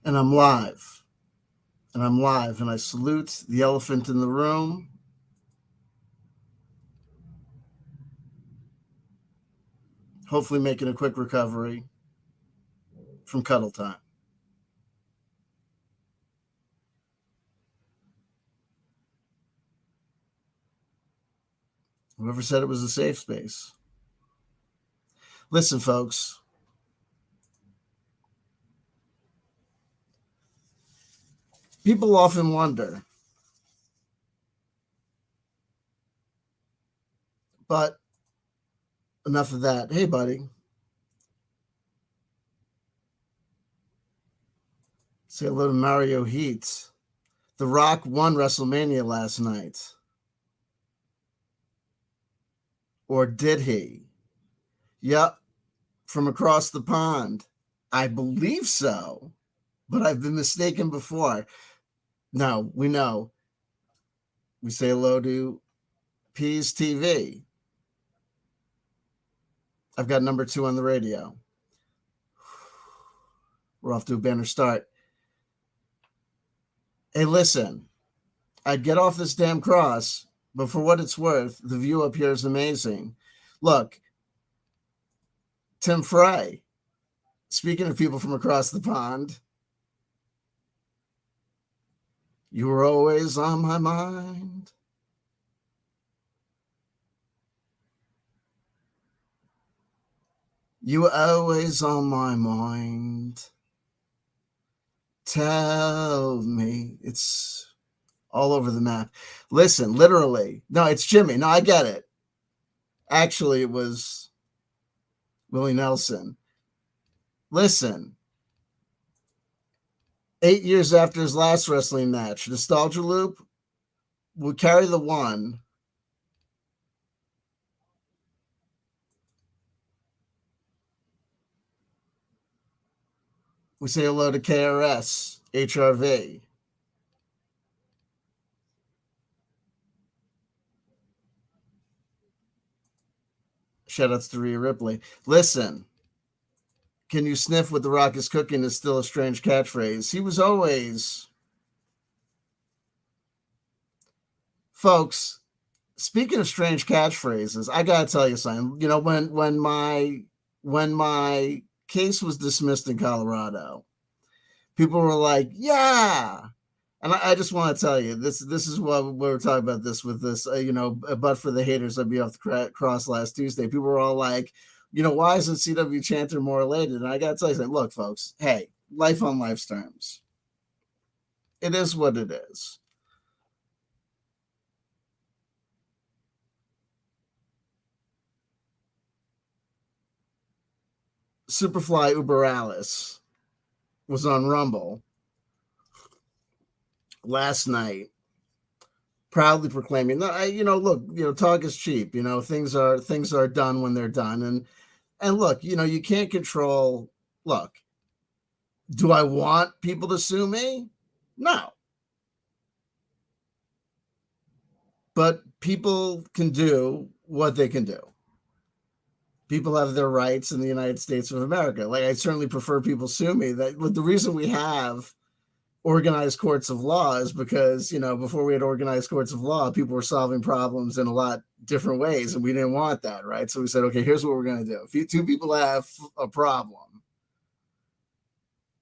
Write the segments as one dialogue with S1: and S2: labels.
S1: And I'm live. And I'm live. And I salute the elephant in the room. Hopefully, making a quick recovery from cuddle time. Whoever said it was a safe space? Listen, folks, people often wonder, but enough of that. Hey, buddy, say hello to Mario Heat. The Rock won WrestleMania last night. Or did he? Yep, from across the pond. I believe so, but I've been mistaken before. No, we know. We say hello to Peas TV. I've got number 2 on the radio. We're off to a banner start. Hey, listen, I'd get off this damn cross, but for what it's worth, the view up here is amazing. Look, Tim Fry, speaking of people from across the pond, you were always on my mind. You were always on my mind. Tell me. It's all over the map. Listen, literally. No, it's Jimmy. No, I get it. Actually, it was Willie Nelson. Listen, 8 years after his last wrestling match, Nostalgia Loop would carry the one. We say hello to KRS, HRV. Shout outs to Rhea Ripley. Listen, can you sniff what The Rock is cooking is still a strange catchphrase. He was always. Folks, speaking of strange catchphrases, I gotta tell you something. You know, when my case was dismissed in Colorado, people were like, "Yeah," and I just want to tell you this. This is what we were talking about. This with this, but for the haters, I'd be off the cross last Tuesday. People were all like, why isn't CW Chanter more elated? And I gotta tell you something. Look, folks, hey, life on life's terms. It is what it is. Superfly Uber Alice was on Rumble last night, proudly proclaiming that look, talk is cheap. Things are done when they're done, and look, you can't control. Look, do I want people to sue me? No, but people can do what they can do. People have their rights in the United States of America. Like, I certainly prefer people sue me. That the reason we have organized courts of law is because, before we had organized courts of law, people were solving problems in a lot different ways, and we didn't want that, right? So we said, okay, here's what we're going to do. If two people have a problem,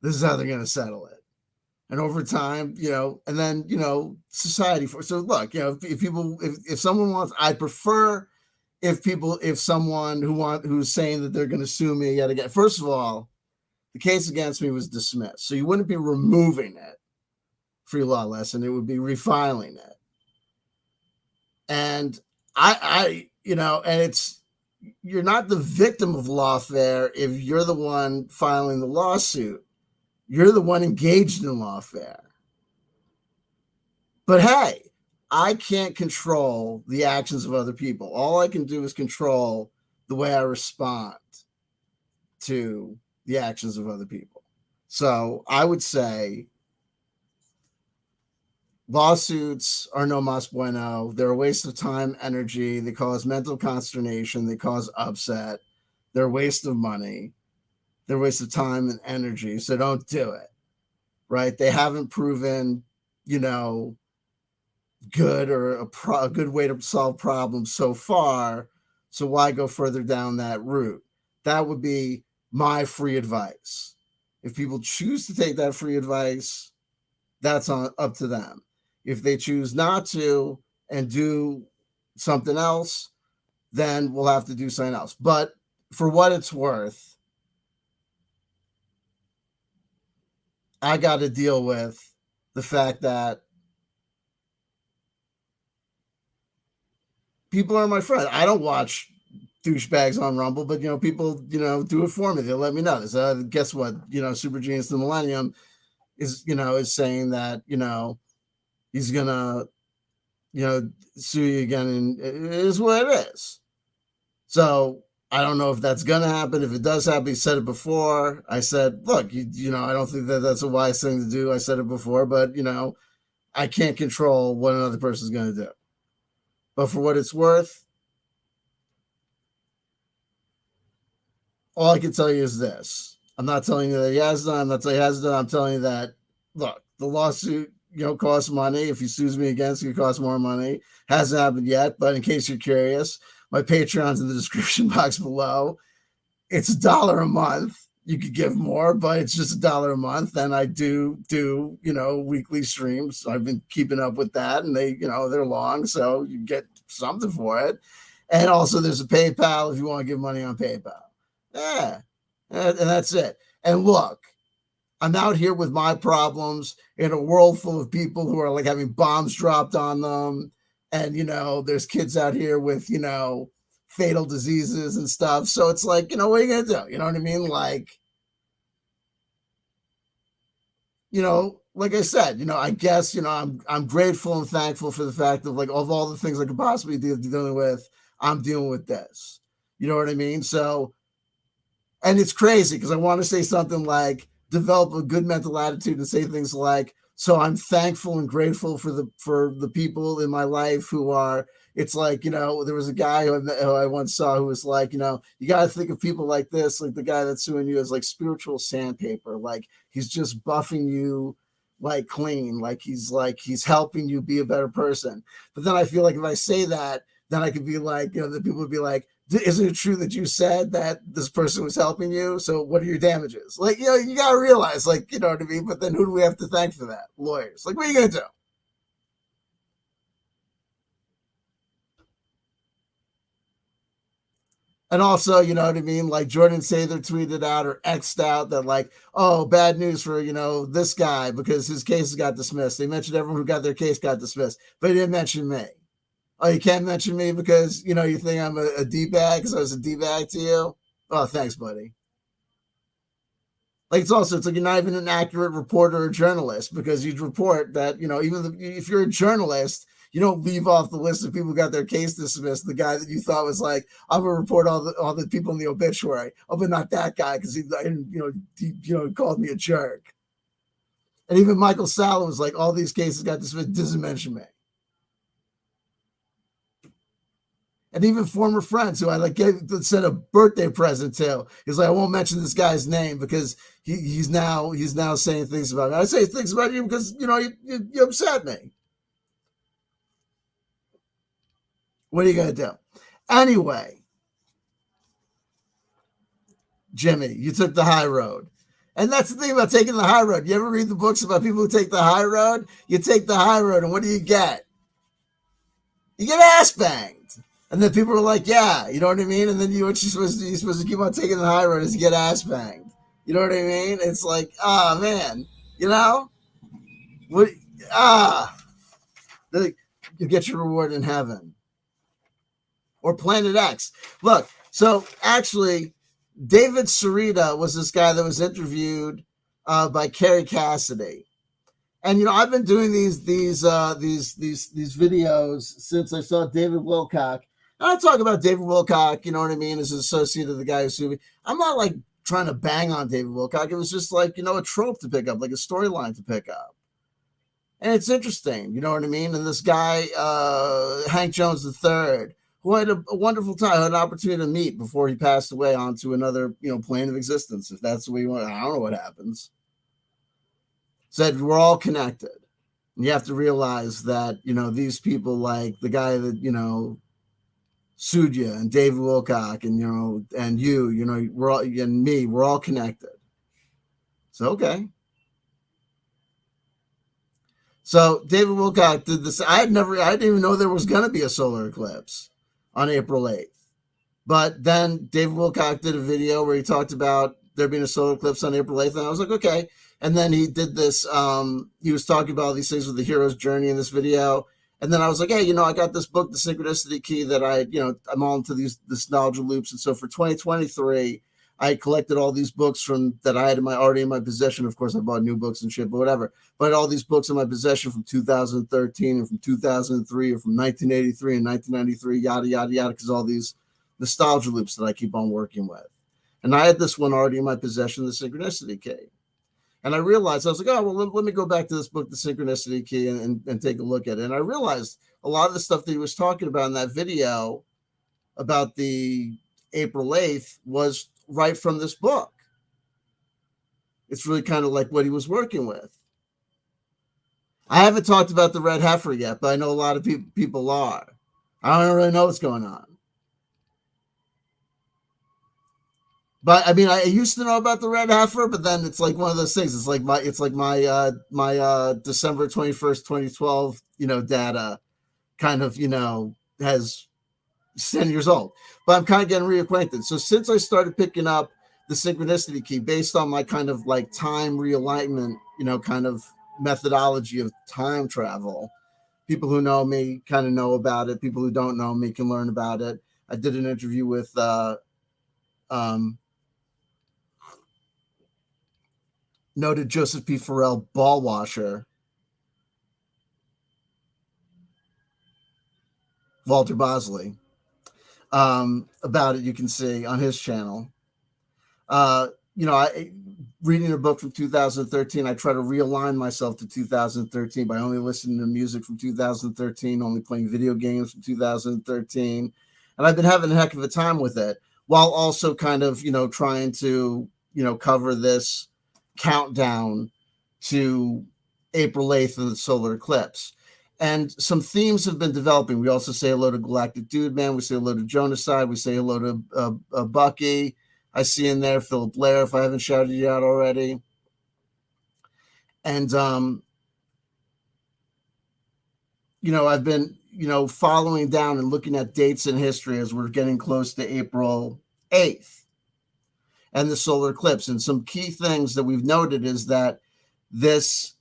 S1: this is how they're going to settle it. And over time, and then, society for. So look, if someone wants, I prefer if someone who's saying that they're going to sue me yet again. First of all, the case against me was dismissed, so you wouldn't be removing it, free law lesson. It would be refiling it, and and it's, you're not the victim of lawfare if you're the one filing the lawsuit. You're the one engaged in lawfare. But hey, I can't control the actions of other people. All I can do is control the way I respond to the actions of other people. So I would say lawsuits are no mas bueno. They're a waste of time, energy. They cause mental consternation. They cause upset. They're a waste of money. They're a waste of time and energy. So don't do it. right? They haven't proven, you know, good or a good way to solve problems so far. So why go further down that route? That would be my free advice. If people choose to take that free advice, that's up to them. If they choose not to and do something else, then we'll have to do something else. But for what it's worth, I got to deal with the fact that people are my friend. I don't watch douchebags on Rumble, but people, do it for me. They'll let me know. This, guess what? Super Genius the Millennium is saying that he's gonna sue you again, and it is what it is. So I don't know if that's gonna happen. If it does happen, he said it before. I said, look, I don't think that that's a wise thing to do. I said it before, but I can't control what another person's gonna do. But for what it's worth, all I can tell you is this. I'm not telling you that he has done. I'm not telling you he has done. I'm telling you that, look, the lawsuit, costs money. If he sues me again, it's going to cost more money. Hasn't happened yet, but in case you're curious, my Patreon's in the description box below. It's $1 a month. You could give more, but it's just $1 a month. And I do, weekly streams. I've been keeping up with that, and they're long, so you get something for it. And also there's a PayPal if you want to give money on PayPal. Yeah. And that's it. And look, I'm out here with my problems in a world full of people who are like having bombs dropped on them. And, there's kids out here with, fatal diseases and stuff. So it's like, what are you going to do? You know what I mean? Like, like I said, I guess, I'm grateful and thankful for the fact of like of all the things I could possibly be dealing with, I'm dealing with this. You know what I mean? So, and it's crazy because I want to say something like develop a good mental attitude and say things like, so I'm thankful and grateful for the people in my life who are, it's like, there was a guy who I once saw who was like, you got to think of people like this, like the guy that's suing you as like spiritual sandpaper. Like he's just buffing you like clean, like he's helping you be a better person. But then I feel like if I say that, then I could be like, the people would be like, isn't it true that you said that this person was helping you? So what are your damages? Like, you got to realize, like, you know what I mean? But then who do we have to thank for that? Lawyers. Like, what are you going to do? And also, you know what I mean? Like Jordan Sather tweeted out or X'd out that like, oh, bad news for, this guy because his case got dismissed. They mentioned everyone who got their case got dismissed, but he didn't mention me. Oh, you can't mention me because, you think I'm a D-bag because I was a D-bag to you? Oh, thanks, buddy. Like it's like you're not even an accurate reporter or journalist because you'd report that, even if you're a journalist, you don't leave off the list of people who got their case dismissed the guy that you thought was like, I'm gonna report all the people in the obituary. Oh, but not that guy because he called me a jerk. And even Michael Salla was like, all these cases got dismissed, doesn't mention me. And even former friends who I like sent a birthday present to. He's like, I won't mention this guy's name because he's now saying things about me. I say things about you because you upset me. What are you gonna do? Anyway, Jimmy, you took the high road. And that's the thing about taking the high road. You ever read the books about people who take the high road? You take the high road, and what do you get? You get ass banged. And then people are like, yeah, you know what I mean? And then you're supposed to keep on taking the high road as you get ass banged. You know what I mean? It's like, man, what, ah, you get your reward in heaven or Planet X. Look, so actually, David Sarita was this guy that was interviewed by Kerry Cassidy. And I've been doing these videos since I saw David Wilcock. And I talk about David Wilcock, you know what I mean, as an associate of the guy who's sued me. I'm not like trying to bang on David Wilcock. It was just like, a trope to pick up, like a storyline to pick up. And it's interesting, you know what I mean? And this guy, Hank Jones III, who had a wonderful time, had an opportunity to meet before he passed away onto another, plane of existence, if that's the way you want. I don't know what happens. said we're all connected. And you have to realize that, these people like the guy that, sued you and David Wilcock and we're all, and me, we're all connected. So, okay. So David Wilcock did this. I didn't even know there was going to be a solar eclipse on April 8th. But then David Wilcock did a video where he talked about there being a solar eclipse on April 8th. And I was like, okay. And then he did this. He was talking about all these things with the hero's journey in this video. And then I was like, hey, I got this book, The Synchronicity Key, that I'm all into this nostalgia loops. And so for 2023, I collected all these books that I had already in my possession. Of course, I bought new books and shit, but whatever. But all these books in my possession from 2013 and from 2003 or from 1983 and 1993, yada, yada, yada, because all these nostalgia loops that I keep on working with. And I had this one already in my possession, The Synchronicity Key. And I realized, I was like, oh, well, let me go back to this book, The Synchronicity Key, and take a look at it. And I realized a lot of the stuff that he was talking about in that video about the April 8th was right from this book. It's really kind of like what he was working with. I haven't talked about the red heifer yet, but I know a lot of people are. I don't really know what's going on. But I mean, I used to know about the red heifer, but then it's like one of those things. It's like my December 21st, 2012, data kind of, has 10 years old. But I'm kind of getting reacquainted. So since I started picking up the Synchronicity Key based on my kind of like time realignment, kind of methodology of time travel, people who know me kind of know about it. People who don't know me can learn about it. I did an interview with noted Joseph P. Farrell ball washer, Walter Bosley, about it. You can see on his channel. Reading a book from 2013, I try to realign myself to 2013 by only listening to music from 2013, only playing video games from 2013. And I've been having a heck of a time with it, while also kind of, trying to, cover this countdown to April 8th and the solar eclipse. And some themes have been developing. We also say hello to Galactic Dude Man. We say hello to Jonaside. We say hello to Bucky. I see in there Philip Blair, if I haven't shouted you out already. And, I've been, following down and looking at dates in history as we're getting close to April 8th and the solar eclipse. And some key things that we've noted is that this,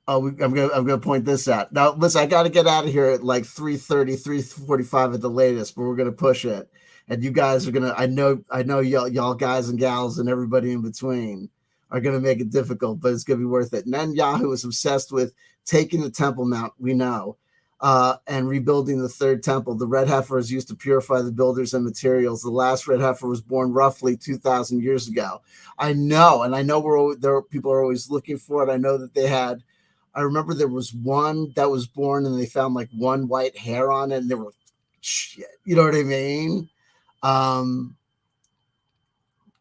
S1: I'm gonna point this out. Now, listen, I got to get out of here at like 3:30, 3:45 at the latest, but we're gonna push it. And you guys are gonna, I know y'all guys and gals and everybody in between are gonna make it difficult, but it's gonna be worth it. Netanyahu is obsessed with taking the Temple Mount, we know, and rebuilding the third temple. The red heifer is used to purify the builders and materials. The last red heifer was born roughly 2,000 years ago. I know, and I know people are always looking for it. I know that they had. I remember there was one that was born and they found like one white hair on it and they were shit. You know what I mean?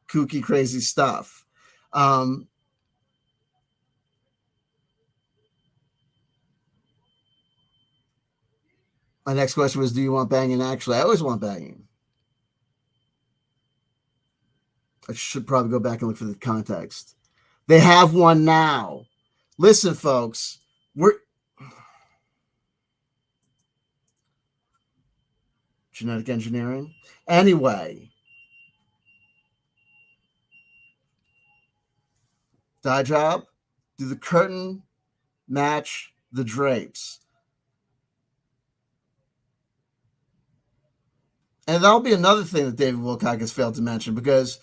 S1: Kooky, crazy stuff. My next question was, do you want banging? Actually, I always want banging. I should probably go back and look for the context. They have one now. Listen, folks, we're genetic engineering. Anyway, dye job. Do the curtain match the drapes? And that'll be another thing that David Wilcock has failed to mention, because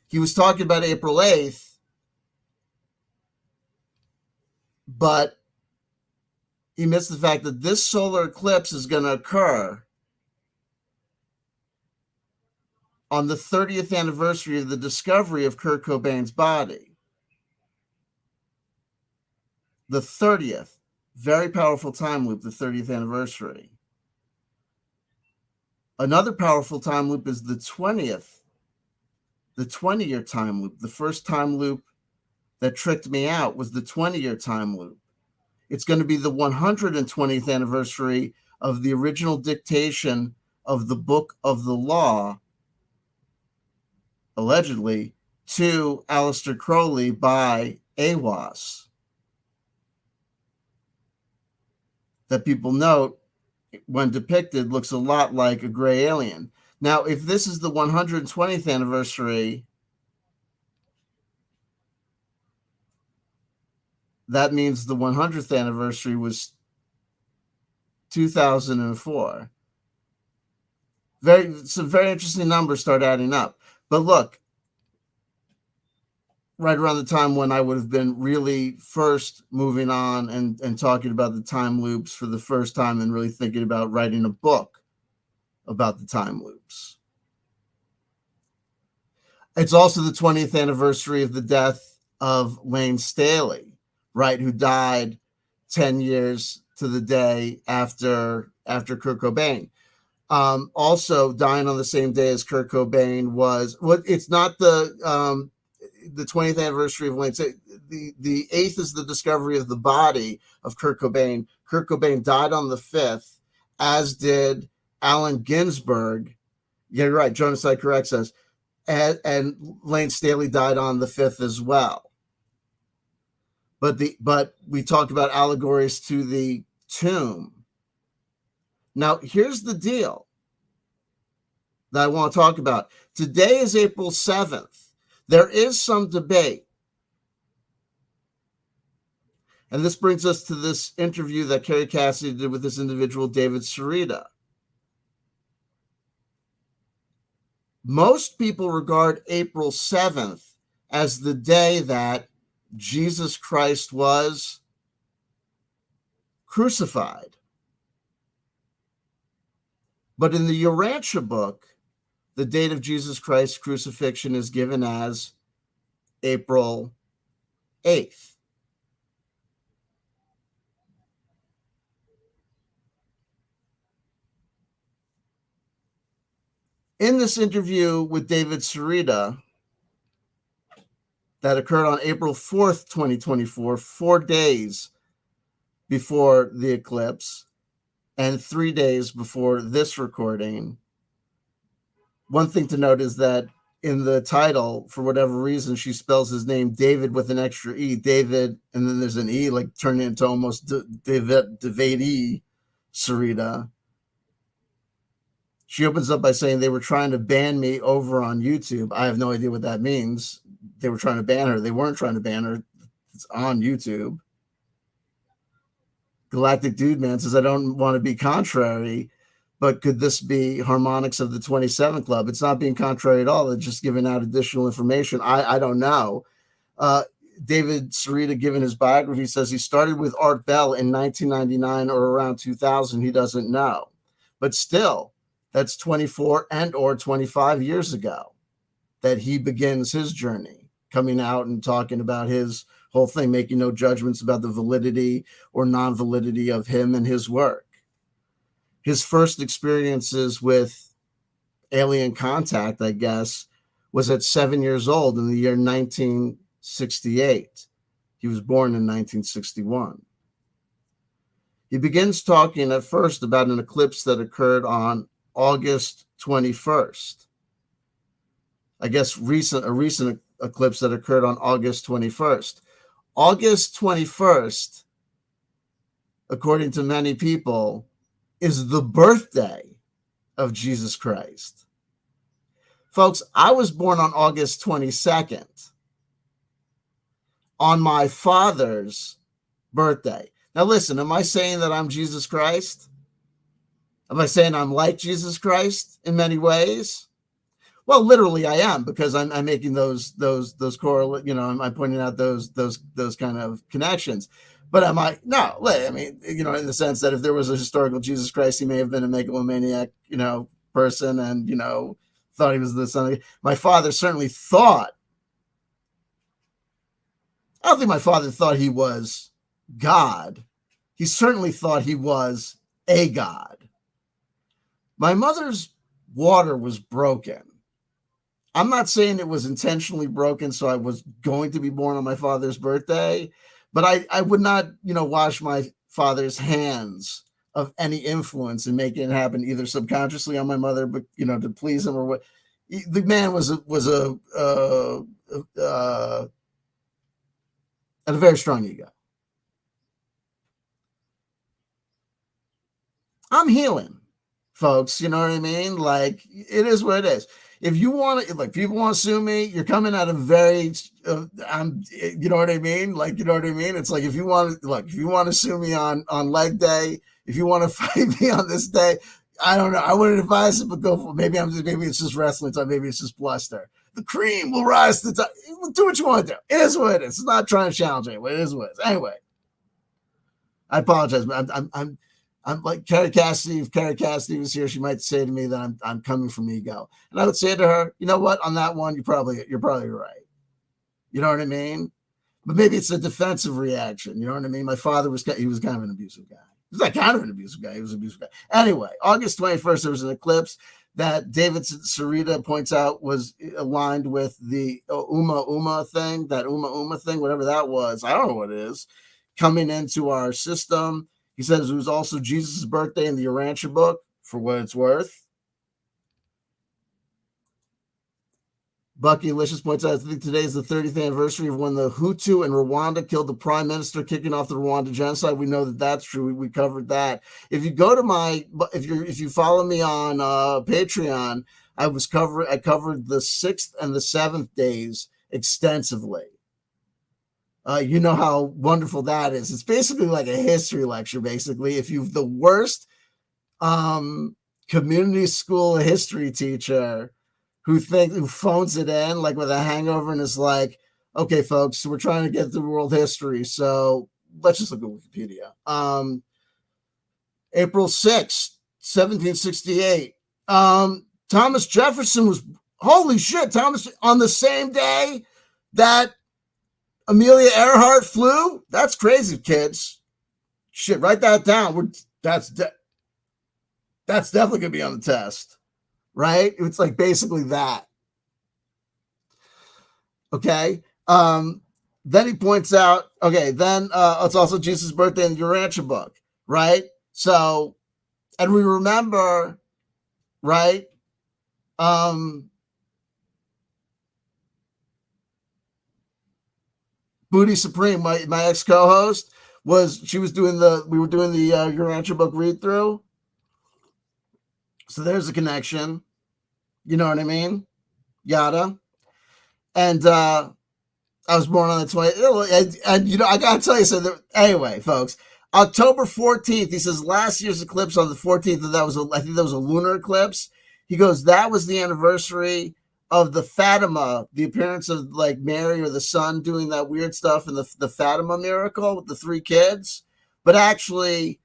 S1: he was talking about April 8th, but he missed the fact that this solar eclipse is going to occur on the 30th anniversary of the discovery of Kurt Cobain's body. The 30th, very powerful time loop, the 30th anniversary. Another powerful time loop is the 20th the 20-year time loop. The first time loop that tricked me out was the 20-year time loop. It's going to be the 120th anniversary of the original dictation of the Book of the Law, allegedly, to Aleister Crowley by Aiwass. That people note, when depicted, looks a lot like a gray alien. Now, if this is the 120th anniversary, that means the 100th anniversary was 2004. Some very interesting numbers start adding up. But look, right around the time when I would have been really first moving on and talking about the time loops for the first time and really thinking about writing a book about the time loops. It's also the 20th anniversary of the death of Layne Staley, right, who died 10 years to the day after Kurt Cobain. Also dying on the same day as Kurt Cobain was, well, it's not the 20th anniversary of Layne Staley. The 8th is the discovery of the body of Kurt Cobain. Kurt Cobain died on the 5th, as did Allen Ginsberg. Yeah, you're right. Jonas I corrects us. And Layne Staley died on the 5th as well. But we talked about allegories to the tomb. Now, here's the deal that I want to talk about. Today is April 7th. There is some debate. And this brings us to this interview that Kerry Cassidy did with this individual, David Sereda. Most people regard April 7th as the day that Jesus Christ was crucified. But in the Urantia book, the date of Jesus Christ's crucifixion is given as April 8th. In this interview with David Sereda that occurred on April 4th, 2024, 4 days before the eclipse and 3 days before this recording, one thing to note is that in the title, for whatever reason, she spells his name David with an extra E, David, and then there's an E, like turning it into almost David Sereda. She opens up by saying they were trying to ban me over on YouTube. I have no idea what that means. They were trying to ban her. They weren't trying to ban her. It's on YouTube. Galactic Dude Man says, I don't want to be contrary, but could this be Harmonics of the 27 Club? It's not being contrary at all. They're just giving out additional information. I don't know. David Sereda, given his biography, says he started with Art Bell in 1999 or around 2000. He doesn't know. But still, that's 24 and or 25 years ago that he begins his journey, coming out and talking about his whole thing, making no judgments about the validity or non-validity of him and his work. His first experiences with alien contact, I guess, was at 7 years old in the year 1968. He was born in 1961. He begins talking at first about an eclipse that occurred on August 21st. I guess a recent eclipse that occurred on August 21st. August 21st, according to many people, is the birthday of Jesus Christ. Folks, I was born on August 22nd, on my father's birthday. Now listen, am I saying that I'm Jesus Christ? Am I saying I'm like Jesus Christ in many ways? Well, literally I am, because I'm making those correlate, I'm pointing out those kind of connections. But am I? No, I mean, in the sense that if there was a historical Jesus Christ, he may have been a megalomaniac, person, and, thought he was the son of. My father certainly thought. I don't think my father thought he was God. He certainly thought he was a God. My mother's water was broken. I'm not saying it was intentionally broken, so I was going to be born on my father's birthday, but I would not, wash my father's hands of any influence in making it happen, either subconsciously on my mother, but to please him or what. The man had a very strong ego. I'm healing, folks. You know what I mean? Like, it is what it is. If you want to, like, people want to sue me, you're coming at a very, you know what I mean? Like, you know what I mean? It's like, if you want to, look, if you want to sue me on leg day, if you want to fight me on this day, I don't know. I wouldn't advise it, but go for it. Maybe it's just wrestling time. Maybe it's just bluster. The cream will rise to the top. Do what you want to do. It is what it is. It's not trying to challenge anyone. It is what it is. Anyway, I apologize. I'm like Carrie Cassidy. If Carrie Cassidy was here, she might say to me that I'm coming from ego, and I would say to her, you know what? On that one, you're probably right. You know what I mean? But maybe it's a defensive reaction. You know what I mean? My father was kind of an abusive guy. He's not kind of an abusive guy. He was an abusive guy. Anyway, August 21st, there was an eclipse that David Sarita points out was aligned with the Uma thing, that Uma thing, whatever that was. I don't know what it is, coming into our system. He says it was also Jesus' birthday in the Urantia book, for what it's worth. Bucky Licious points out, I think today is the 30th anniversary of when the Hutu in Rwanda killed the prime minister, kicking off the Rwanda genocide. We know that that's true. We covered that. If you go to if you follow me on Patreon, I covered the 6th and the 7th days extensively. You know how wonderful that is. It's basically like a history lecture, basically. If you've the worst community school history teacher who phones it in like with a hangover and is like, okay, folks, so we're trying to get through world history. So let's just look at Wikipedia. April 6th, 1768. Thomas Jefferson was, holy shit, Thomas, on the same day that Amelia Earhart flew? That's crazy, kids. Shit, write that down. That's definitely going to be on the test, right? It's like basically that. Okay. Then he points out, okay, then it's also Jesus' birthday in the Urantia book, right? So, and we remember, right? Booty Supreme, my ex co-host, we were doing the Urantia book read through. So there's a connection. You know what I mean? Yada. And I was born on the 20th. And I got to tell you something. Anyway, folks, October 14th, he says last year's eclipse on the 14th, and I think that was a lunar eclipse. He goes, that was the anniversary of the Fatima, the appearance of like Mary or the Son doing that weird stuff in the Fatima miracle with the 3 kids. But actually,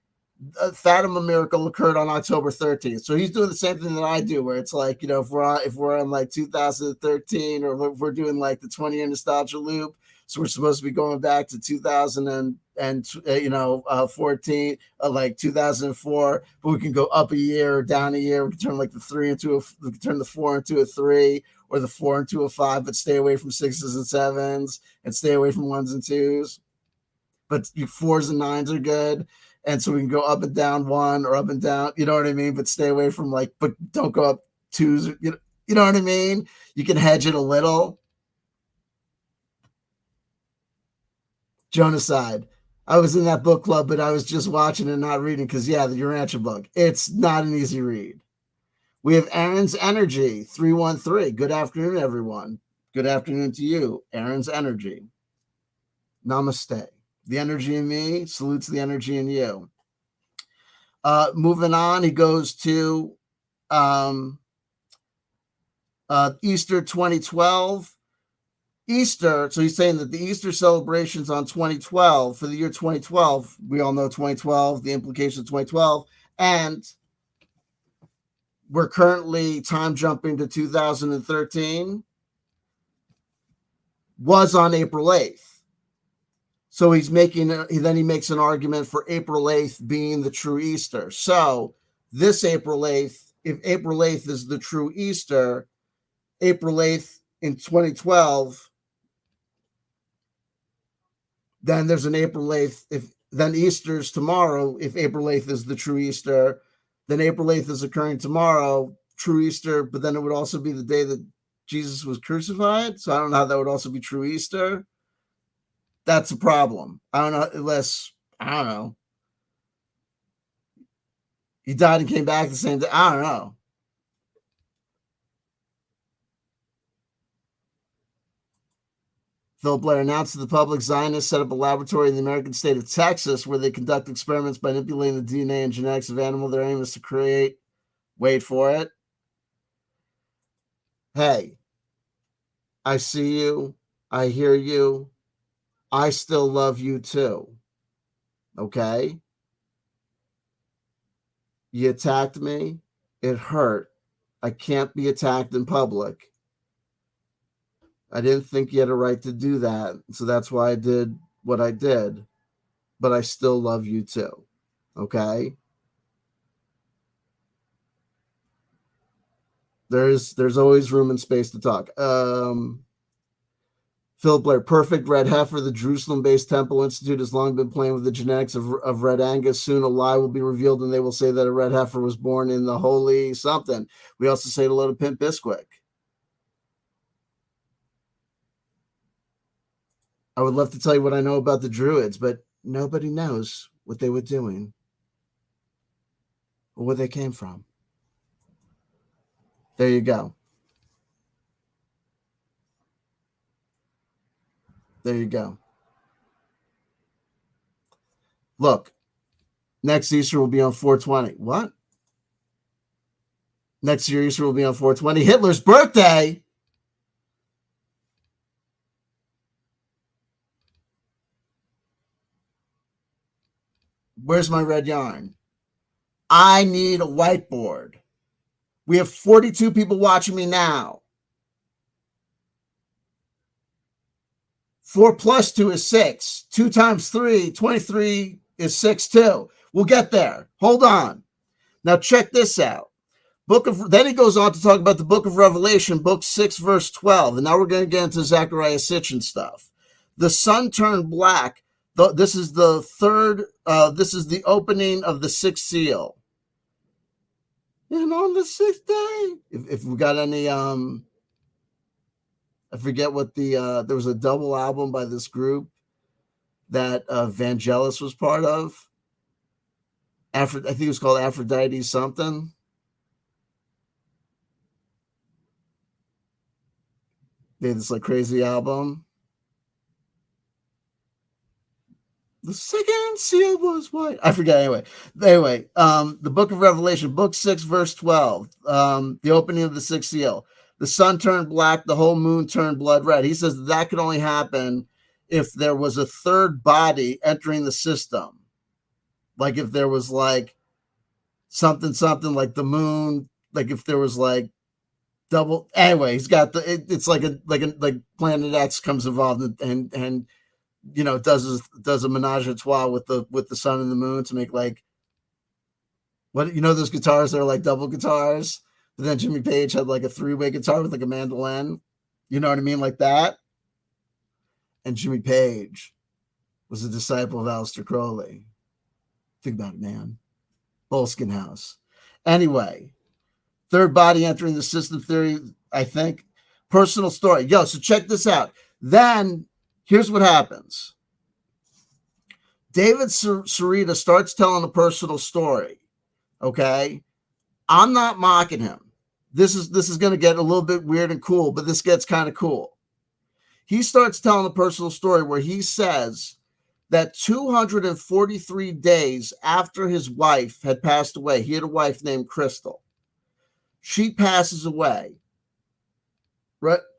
S1: Fatima miracle occurred on October 13th. So he's doing the same thing that I do, where it's like, if we're on like 2013, or if we're doing like the 20-year nostalgia loop, so we're supposed to be going back to 2014, like 2004, but we can go up a year or down a year. We can turn like we can turn the 4 into a 3, or the 4 into a 5, but stay away from 6s and 7s, and stay away from 1s and 2s. But 4s and 9s are good. And so we can go up and down 1, or up and down, you know what I mean? But stay away from but don't go up 2s. You know what I mean? You can hedge it a little. Jonocide. I was in that book club, but I was just watching and not reading because, the Urantia book. It's not an easy read. We have Aaron's Energy, 313. Good afternoon, everyone. Good afternoon to you, Aaron's Energy. Namaste. The energy in me salutes the energy in you. Moving on, he goes to Easter 2012. Easter, so he's saying that the Easter celebrations on 2012, for the year 2012, we all know 2012, the implications of 2012, and we're currently time jumping to 2013, was on April 8th. So he makes an argument for April 8th being the true Easter. So this April 8th, if April 8th is the true Easter, April 8th in 2012, then there's an April 8th. If then Easter's tomorrow, if April 8th is the true Easter, then April 8th is occurring tomorrow, true Easter, but then it would also be the day that Jesus was crucified. So I don't know how that would also be true Easter. That's a problem. I don't know, unless, I don't know, he died and came back the same day. I don't know. Philip Blair announced to the public Zionists set up a laboratory in the American state of Texas where they conduct experiments by manipulating the DNA and genetics of animals. Their aim is to create, wait for it. Hey, I see you. I hear you. I still love you too. Okay? You attacked me. It hurt. I can't be attacked in public. I didn't think you had a right to do that. So that's why I did what I did. But I still love you too. Okay? There's always room and space to talk. Philip Blair, perfect red heifer. The Jerusalem-based Temple Institute has long been playing with the genetics of Red Angus. Soon a lie will be revealed, and they will say that a red heifer was born in the holy something. We also say hello to Pimp Bisquick. I would love to tell you what I know about the Druids, but nobody knows what they were doing or where they came from. There you go. There you go. Look, next Easter will be on 420. What? Next year Easter will be on 420. Hitler's birthday? Where's my red yarn? I need a whiteboard. We have 42 people watching me now. 4 plus 2 is 6. 2 times 3, 23 is 6 too. We'll get there. Hold on. Now check this out. Then he goes on to talk about the book of Revelation, book 6, verse 12. And now we're going to get into Zechariah Sitchin stuff. The sun turned black. This is the third, this is the opening of the sixth seal. And on the sixth day, if we got any, I forget what there was a double album by this group that Vangelis was part of. I think it was called Aphrodite something. They had this like crazy album. The second seal was white. I forget. Anyway, the book of Revelation, book 6, verse 12, the opening of the sixth seal. The sun turned black, the whole moon turned blood red. He says that could only happen if there was a third body entering the system. Like if there was like something like the moon, like if there was like double. Anyway, he's got it's like Planet X comes involved and you know, does a menage a trois with the sun and the moon to make like what, you know, those guitars that are like double guitars, but then Jimmy Page had like a 3-way guitar with like a mandolin, you know what I mean, like that. And Jimmy Page was a disciple of Aleister Crowley. Think about it, man. Boleskine House. Anyway, third body entering the system theory, I think. Personal story. Yo, so check this out. Then here's what happens. David Sarita starts telling a personal story. Okay. I'm not mocking him. This is going to get a little bit weird and cool, but this gets kind of cool. He starts telling a personal story where he says that 243 days after his wife had passed away, he had a wife named Crystal. She passes away.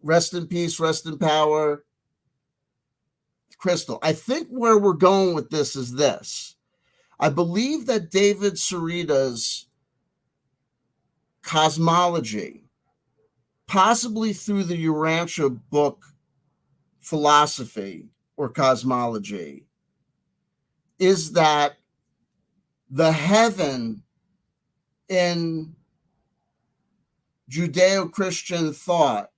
S1: Rest in peace, rest in power, Crystal. I think where we're going with this is this. I believe that David Sarita's cosmology, possibly through the Urantia book philosophy or cosmology, is that the heaven in Judeo-Christian thought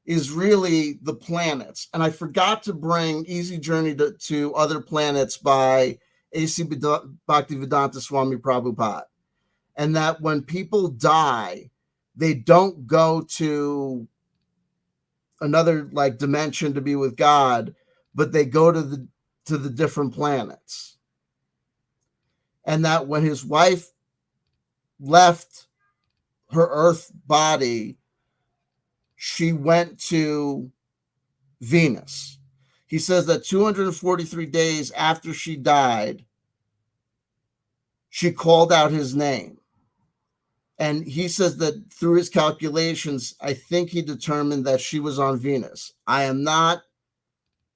S1: is really the planets. And I forgot to bring Easy Journey to Other Planets by A.C. Bhaktivedanta Swami Prabhupada. And that when people die, they don't go to another like dimension to be with God, but they go to the different planets. And that when his wife left her earth body, she went to Venus. He says that 243 days after she died, she called out his name. And he says that through his calculations, I think he determined that she was on Venus. I am not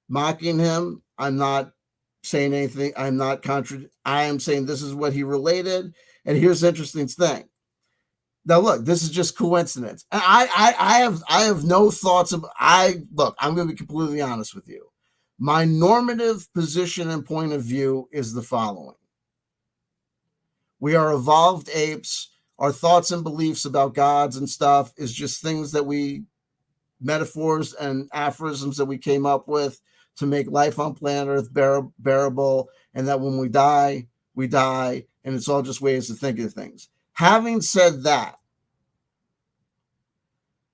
S1: mocking him. I'm not saying anything. I'm not I am saying this is what he related. And here's the interesting thing. Now, look, this is just coincidence. And I have no thoughts of, I'm going to be completely honest with you. My normative position and point of view is the following. We are evolved apes. Our thoughts and beliefs about gods and stuff is just things that metaphors and aphorisms that we came up with to make life on planet Earth bearable, and that when we die, and it's all just ways to think of things. Having said that,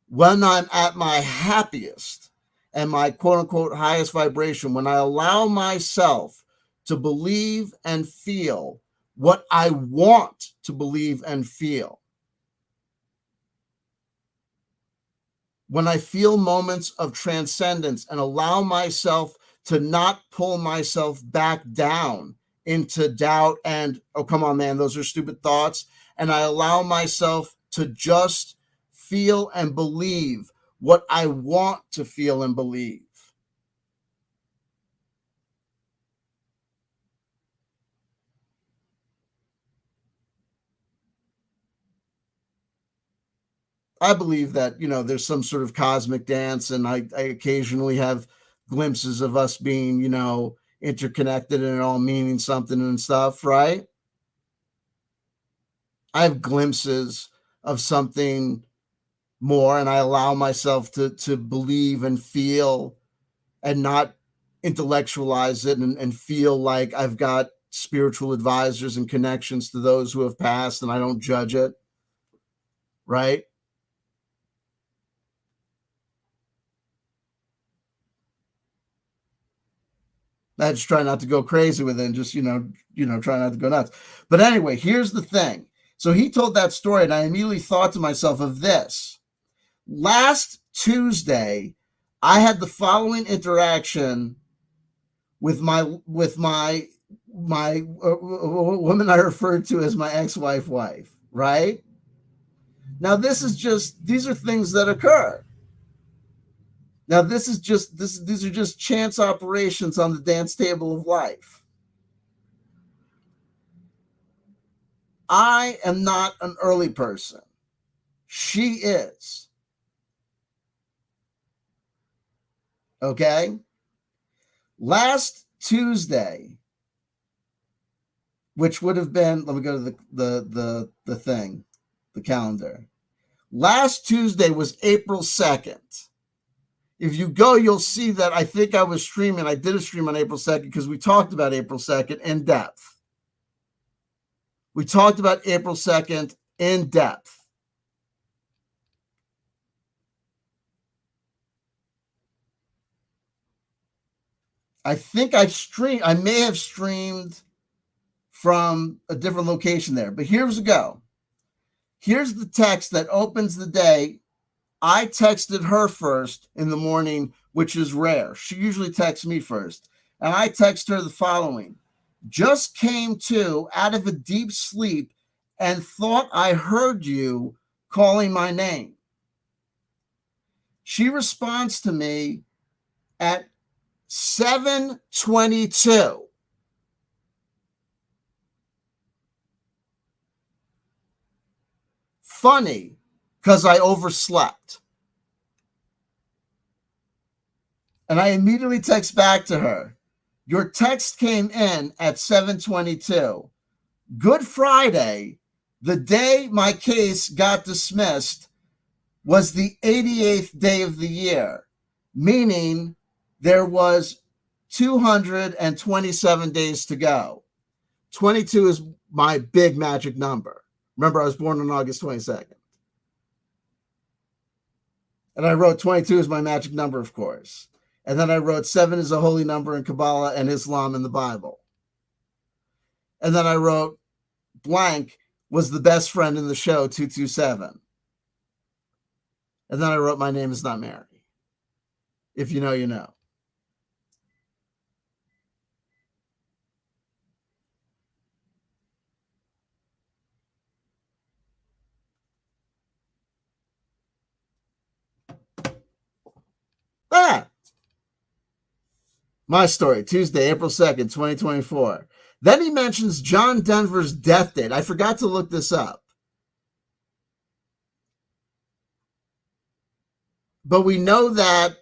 S1: when I'm at my happiest and my quote-unquote highest vibration, when I allow myself to believe and feel what I want to believe and feel, when I feel moments of transcendence and allow myself to not pull myself back down into doubt and, oh, come on, man, those are stupid thoughts, and I allow myself to just feel and believe what I want to feel and believe, I believe that, there's some sort of cosmic dance, and I occasionally have glimpses of us being, interconnected and it all meaning something and stuff, right? I have glimpses of something more, and I allow myself to believe and feel and not intellectualize it and feel like I've got spiritual advisors and connections to those who have passed, and I don't judge it, right? I just try not to go crazy with it and just, try not to go nuts. But anyway, here's the thing. So he told that story, and I immediately thought to myself of this. Last Tuesday, I had the following interaction with my woman I referred to as my ex-wife, right? Now, these are things that occur. Now, these are just chance operations on the dance table of life. I am not an early person. She is. Okay? Last Tuesday, which would have been, let me go to the thing, the calendar. Last Tuesday was April 2nd. If you go, you'll see that I think I was streaming. I did a stream on April 2nd because we talked about April 2nd in depth. We talked about April 2nd in depth. I think I may have streamed from a different location there, but here's the go. Here's the text that opens the day. I texted her first in the morning, which is rare. She usually texts me first. And I text her the following. Just came to out of a deep sleep and thought I heard you calling my name. She responds to me at 7:22. Funny, because I overslept. And I immediately text back to her. Your text came in at 7:22. Good Friday, the day my case got dismissed, was the 88th day of the year, meaning there was 227 days to go. 22 is my big magic number. Remember, I was born on August 22nd. And I wrote 22 as my magic number, of course. And then I wrote 7 is a holy number in Kabbalah and Islam in the Bible. And then I wrote blank was the best friend in the show, 227. And then I wrote my name is not Mary. If you know, you know. My story, Tuesday, April 2nd, 2024. Then he mentions John Denver's death date. I forgot to look this up. But we know that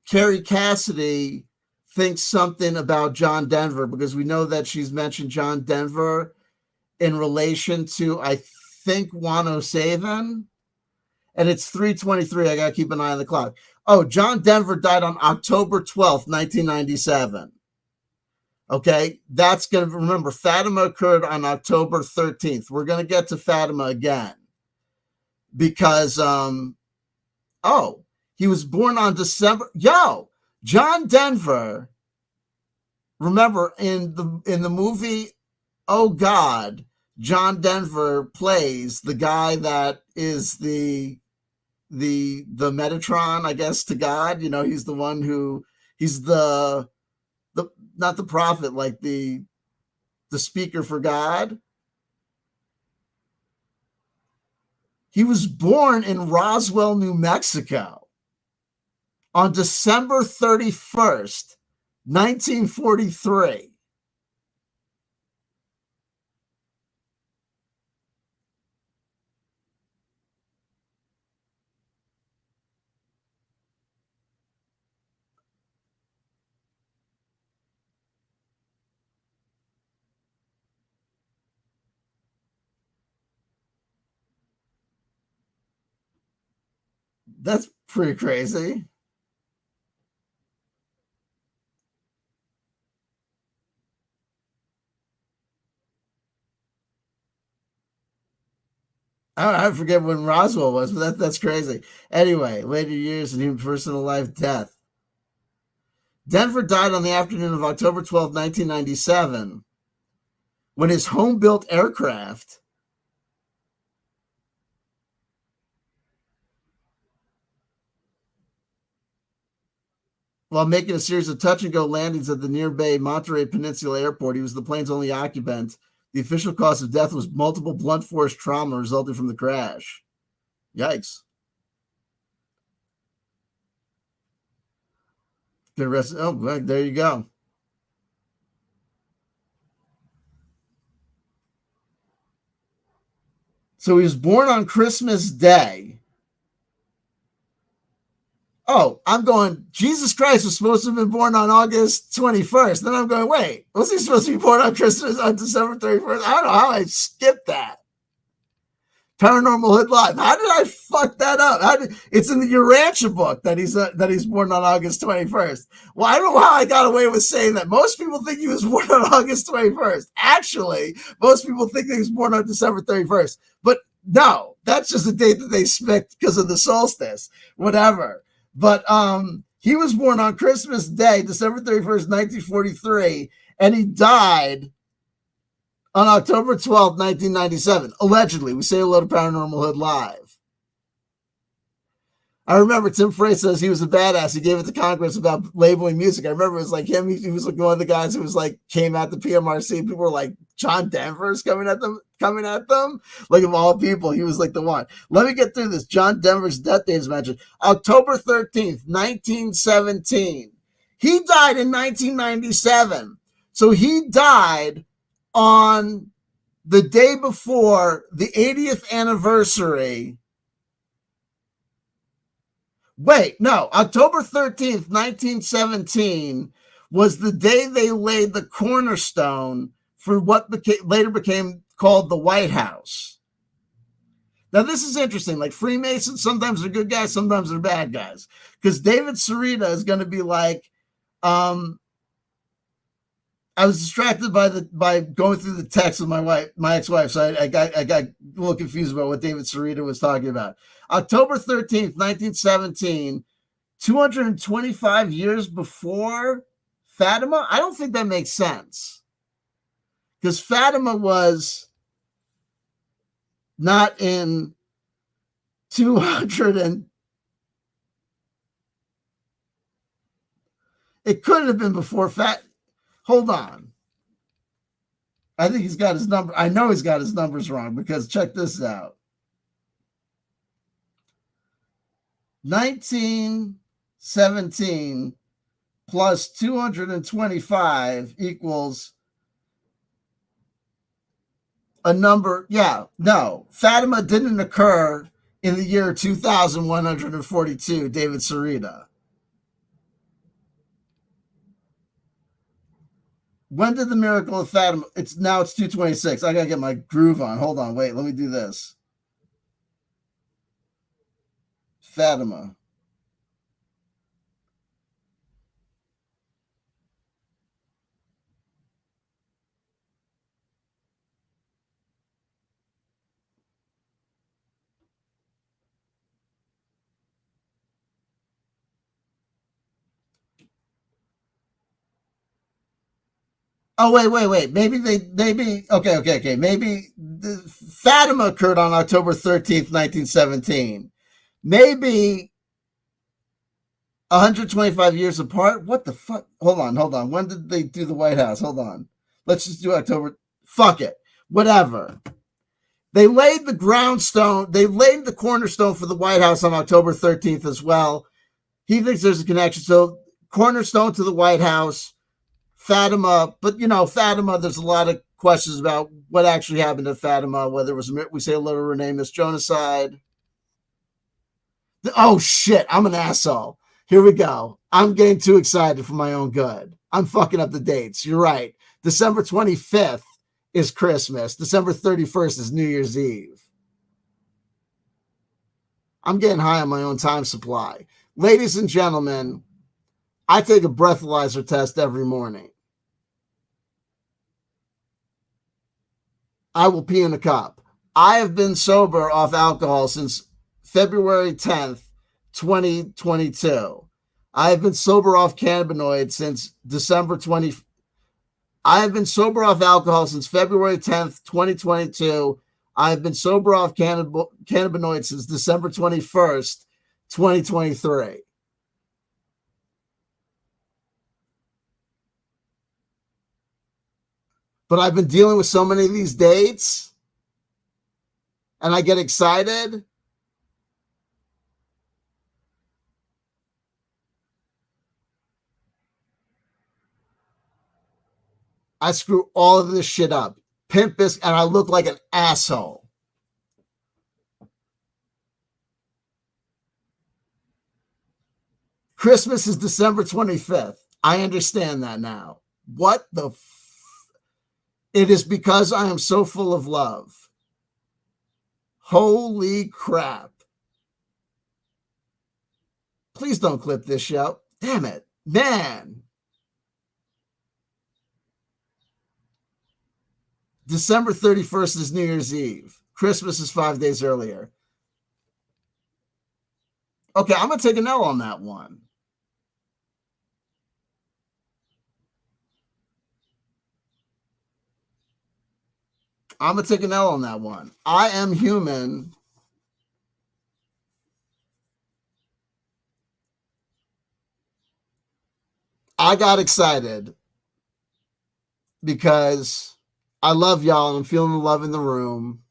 S1: Carrie Cassidy thinks something about John Denver because we know that she's mentioned John Denver in relation to, I think, Juan O'Savin. And it's 3:23. I got to keep an eye on the clock. Oh, John Denver died on October 12th, 1997. Okay, that's going to, remember, Fatima occurred on October 13th. We're going to get to Fatima again because, he was born on December. John Denver, remember, in the movie, Oh God, John Denver plays the guy that is the Metatron, I guess, to God. You know, he's the one who, he's the not the prophet, like the speaker for God. He was born in Roswell, New Mexico on December 31st, 1943. That's pretty crazy. I forget when Roswell was, but that's crazy. Anyway, later years and even personal life, death. Denver died on the afternoon of October 12, 1997, when his home-built aircraft while making a series of touch-and-go landings at the nearby Monterey Peninsula Airport. He was the plane's only occupant. The official cause of death was multiple blunt force trauma resulting from the crash. Yikes. Oh, there you go. So he was born on Christmas Day. Oh, I'm going, Jesus Christ was supposed to have been born on August 21st. Then I'm going, wait, was he supposed to be born on Christmas on December 31st? I don't know how I skipped that. Paranormal Hood Live. How did I fuck that up? It's in the Urantia book that he's born on August 21st. Well, I don't know how I got away with saying that. Most people think he was born on August 21st. Actually, most people think he was born on December 31st. But no, that's just a date that they picked because of the solstice. Whatever. But he was born on Christmas Day, December 31st, 1943, and he died on October 12th, 1997. Allegedly. We say hello to Paranormal Hood Live. I remember Tim Frey says he was a badass. He gave it to Congress about labeling music. I remember it was like him. He was like one of the guys who was like, came at the PMRC. People were like, John Denver's coming at them. Like, of all people, he was like the one. Let me get through this. John Denver's death date is mentioned. October 13th, 1917. He died in 1997. So he died on the day before the 80th anniversary. Wait, no, October 13th, 1917 was the day they laid the cornerstone for what later became called the White House. Now, this is interesting. Like Freemasons, sometimes they're good guys, sometimes they're bad guys. Because David Sarita is going to be like, I was distracted by going through the text with my ex-wife, so I got a little confused about what David Sarita was talking about. October 13th, 1917, 225 years before Fatima? I don't think that makes sense. Because Fatima was not in 200 and it couldn't have been before Hold on. I think he's got his number. I know he's got his numbers wrong because check this out. 1917 plus 225 equals a number. Yeah, no. Fatima didn't occur in the year 2142, David Sarita. When did the miracle of Fatima? It's 226. I gotta get my groove on. Hold on, wait. Let me do this. Fatima. Oh wait. Maybe okay. Maybe Fatima occurred on October 13th, 1917. Maybe 125 years apart. What the fuck? Hold on. When did they do the White House? Hold on. Let's just do October. Fuck it. Whatever. They laid the groundstone. They laid the cornerstone for the White House on October 13th as well. He thinks there's a connection. So cornerstone to the White House. Fatima, but Fatima, there's a lot of questions about what actually happened to Fatima, whether it was, we say a little Renee Miss genocide. Oh shit, I'm an asshole. Here we go. I'm getting too excited for my own good. I'm fucking up the dates. You're right. December 25th is Christmas. December 31st is New Year's Eve. I'm getting high on my own time supply. Ladies and gentlemen, I take a breathalyzer test every morning. I will pee in a cup. I have been sober off alcohol since February 10th, 2022. I have been sober off cannabinoids since December 20. I have been sober off alcohol since February 10th, 2022. I have been sober off cannabinoids since December 21st, 2023. But I've been dealing with so many of these dates and I get excited. I screw all of this shit up. Pimp this, and I look like an asshole. Christmas is December 25th. I understand that now. What the It is because I am so full of love. Holy crap. Please don't clip this show. Damn it. Man. December 31st is New Year's Eve. Christmas is 5 days earlier. Okay, I'm going to take an L on that one. I'm going to take an L on that one. I am human. I got excited because I love y'all and I'm feeling the love in the room.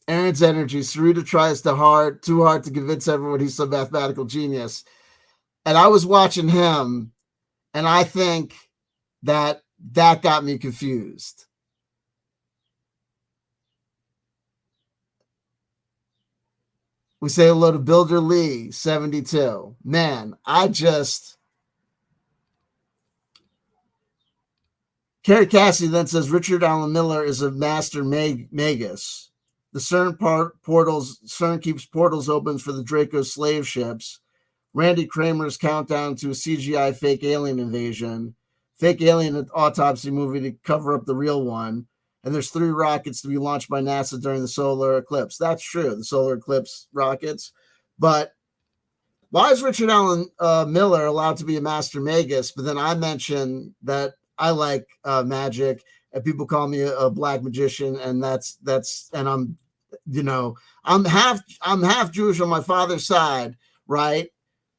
S1: Aaron's energy. Sarita tries too hard to convince everyone he's some mathematical genius. And I was watching him, and I think that got me confused. We say hello to Builder Lee, 72. Man, can Carrie Cassidy then says Richard Allen Miller is a master magus. The CERN keeps portals open for the Draco slave ships. Randy Kramer's countdown to a CGI fake alien invasion. Fake alien autopsy movie to cover up the real one. And there's 3 rockets to be launched by NASA during the solar eclipse. That's true, the solar eclipse rockets. But why is Richard Allen Miller allowed to be a master magus? But then I mention that I like magic, and people call me a black magician, and and I'm half Jewish on my father's side, right?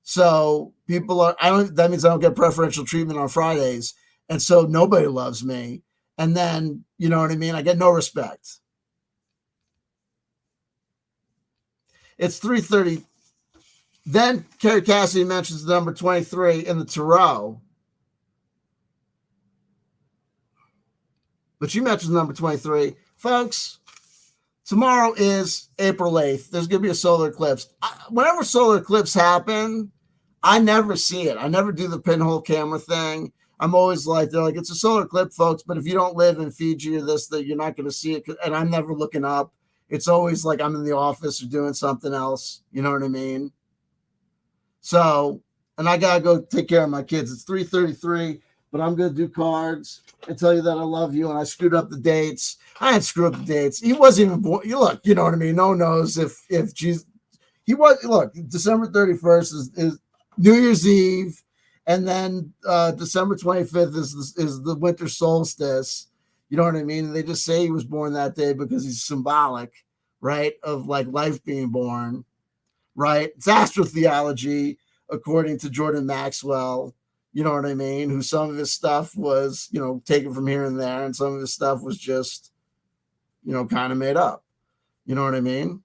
S1: So that means I don't get preferential treatment on Fridays, and so nobody loves me. And then, you know what I mean? I get no respect. It's 3:30. Then Carrie Cassidy mentions the number 23 in the tarot. But she mentions number 23. Folks, tomorrow is April 8th. There's going to be a solar eclipse. Whenever solar eclipse happen, I never see it. I never do the pinhole camera thing. I'm always like, they're like, it's a solar eclipse, folks, but if you don't live in Fiji or this, that you're not going to see it. And I'm never looking up. It's always like I'm in the office or doing something else. You know what I mean? So, and I got to go take care of my kids. It's 3:33, but I'm going to do cards and tell you that I love you. And I screwed up the dates. I had screwed up the dates. He wasn't even born. Look, you know what I mean? No one knows if Jesus, he was, look, December 31st is New Year's Eve. And then December 25th is the winter solstice. You know what I mean? They just say he was born that day because he's symbolic, right? Of like life being born, right? It's astrotheology, according to Jordan Maxwell. You know what I mean? Who some of his stuff was, taken from here and there, and some of his stuff was just, kind of made up. You know what I mean?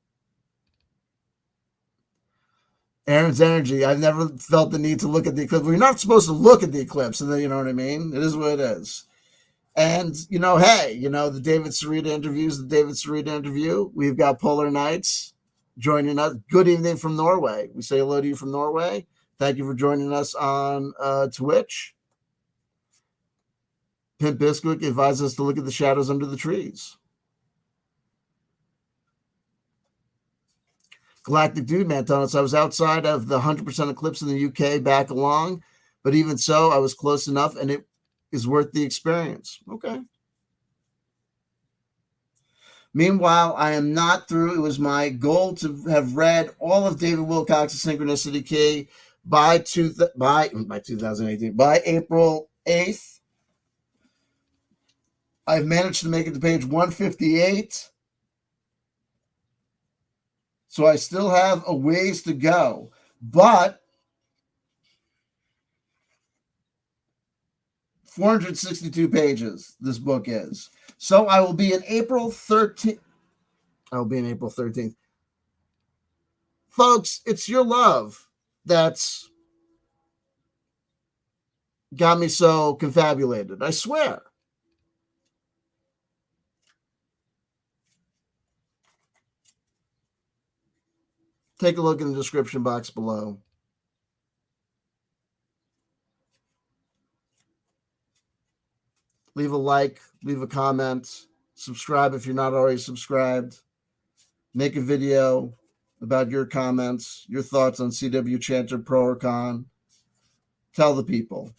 S1: Aaron's energy. I've never felt the need to look at the eclipse. We're not supposed to look at the eclipse, and then you know what I mean? It is what it is. And, hey, the David Sarita interviews, the David Sarita interview. We've got Polar Nights joining us. Good evening from Norway. We say hello to you from Norway. Thank you for joining us on Twitch. Pimp Bisquick advises us to look at the shadows under the trees. Galactic Dude Man telling us I was outside of the 100% eclipse in the UK back along, but even so, I was close enough, and it is worth the experience. Okay. Meanwhile, I am not through. It was my goal to have read all of David Wilcox's Synchronicity Key by 2018, by April 8th. I've managed to make it to page 158. So I still have a ways to go. But 462 pages this book is. So I will be in April 13th. I'll be in April 13th. Folks, it's your love that's got me so confabulated. I swear. Take a look in the description box below. Leave a like, leave a comment, subscribe if you're not already subscribed. Make a video about your comments, your thoughts on CW Chanter Pro or Con. Tell the people.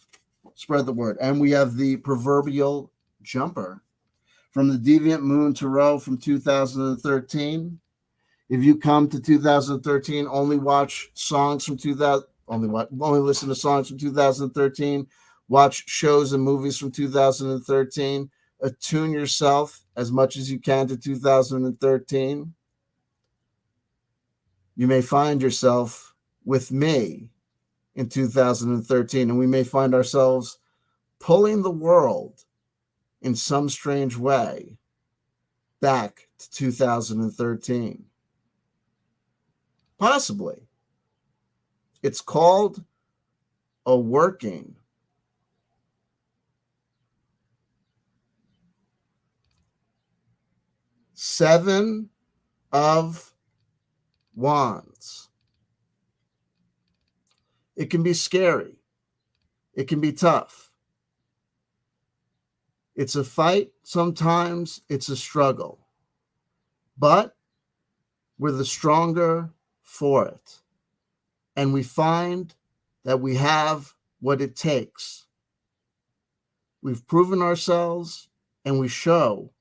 S1: Spread the word. And we have the proverbial jumper from the Deviant Moon Tarot from 2013. If you come to 2013, only watch songs from 2000, only listen to songs from 2013, watch shows and movies from 2013, attune yourself as much as you can to 2013. You may find yourself with me in 2013, and we may find ourselves pulling the world in some strange way back to 2013. Possibly. It's called a working. Seven of Wands. It can be scary. It can be tough. It's a fight. Sometimes it's a struggle, but we're the stronger for it. And we find that we have what it takes. We've proven ourselves, and we show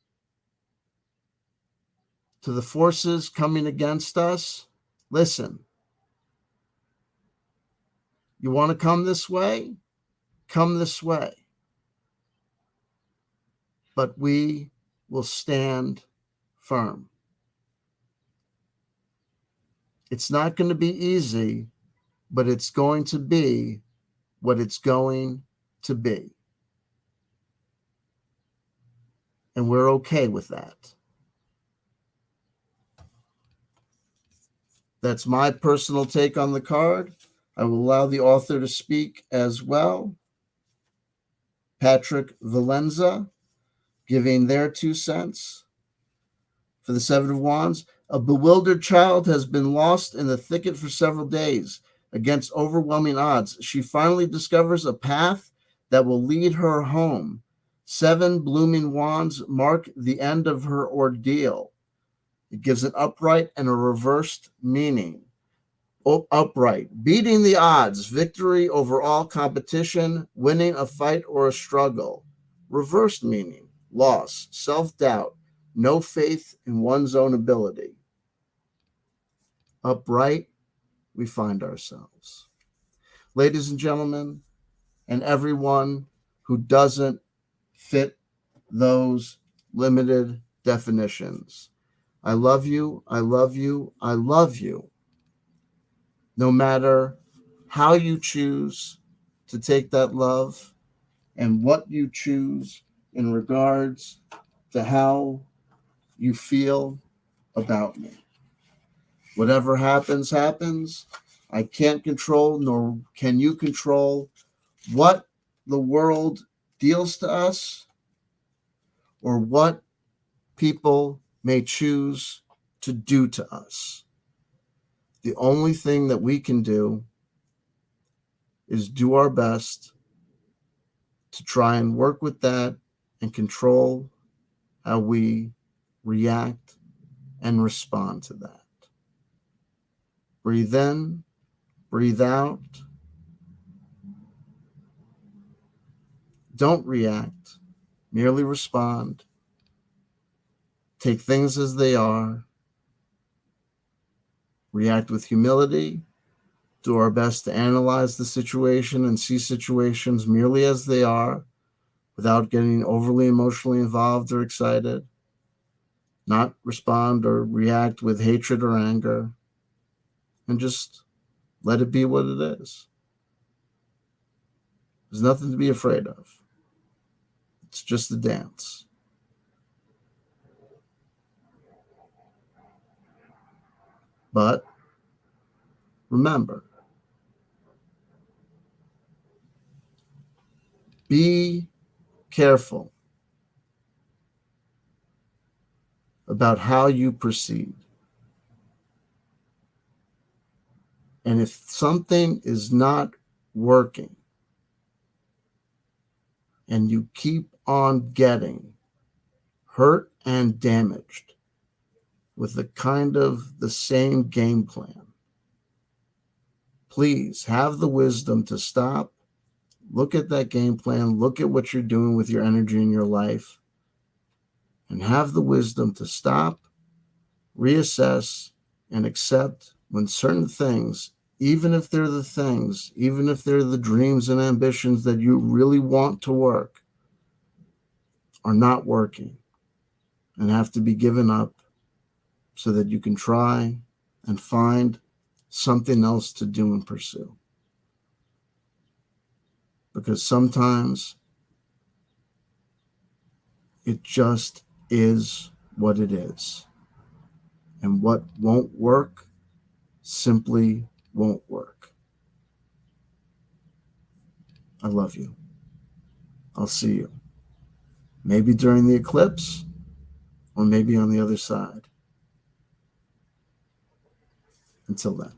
S1: to the forces coming against us, listen, you want to come this way? Come this way. But we will stand firm. It's not going to be easy, but it's going to be what it's going to be. And we're okay with that. That's my personal take on the card. I will allow the author to speak as well. Patrick Valenza, giving their 2 cents. For the Seven of Wands, a bewildered child has been lost in the thicket for several days. Against overwhelming odds, she finally discovers a path that will lead her home. 7 blooming wands mark the end of her ordeal. It gives an upright and a reversed meaning. Upright, beating the odds, victory over all competition, winning a fight or a struggle. Reversed meaning, loss, self-doubt, no faith in one's own ability. Upright, we find ourselves. Ladies and gentlemen, and everyone who doesn't fit those limited definitions, I love you, I love you, I love you. No matter how you choose to take that love and what you choose in regards to how you feel about me. Whatever happens, happens. I can't control, nor can you control what the world deals to us or what people may choose to do to us. The only thing that we can do is do our best to try and work with that and control how we react and respond to that. Breathe in, breathe out. Don't react, merely respond. Take things as they are. React with humility. Do our best to analyze the situation and see situations merely as they are without getting overly emotionally involved or excited. Not respond or react with hatred or anger. And just let it be what it is. There's nothing to be afraid of. It's just a dance. But remember, be careful about how you proceed. And if something is not working and you keep on getting hurt and damaged with the same game plan, please have the wisdom to stop, look at that game plan, look at what you're doing with your energy in your life, and have the wisdom to stop, reassess, and accept when certain things, even if they're the dreams and ambitions that you really want to work, are not working and have to be given up so that you can try and find something else to do and pursue. Because sometimes it just is what it is. And what won't work simply won't work. I love you. I'll see you. Maybe during the eclipse, or maybe on the other side. Until then.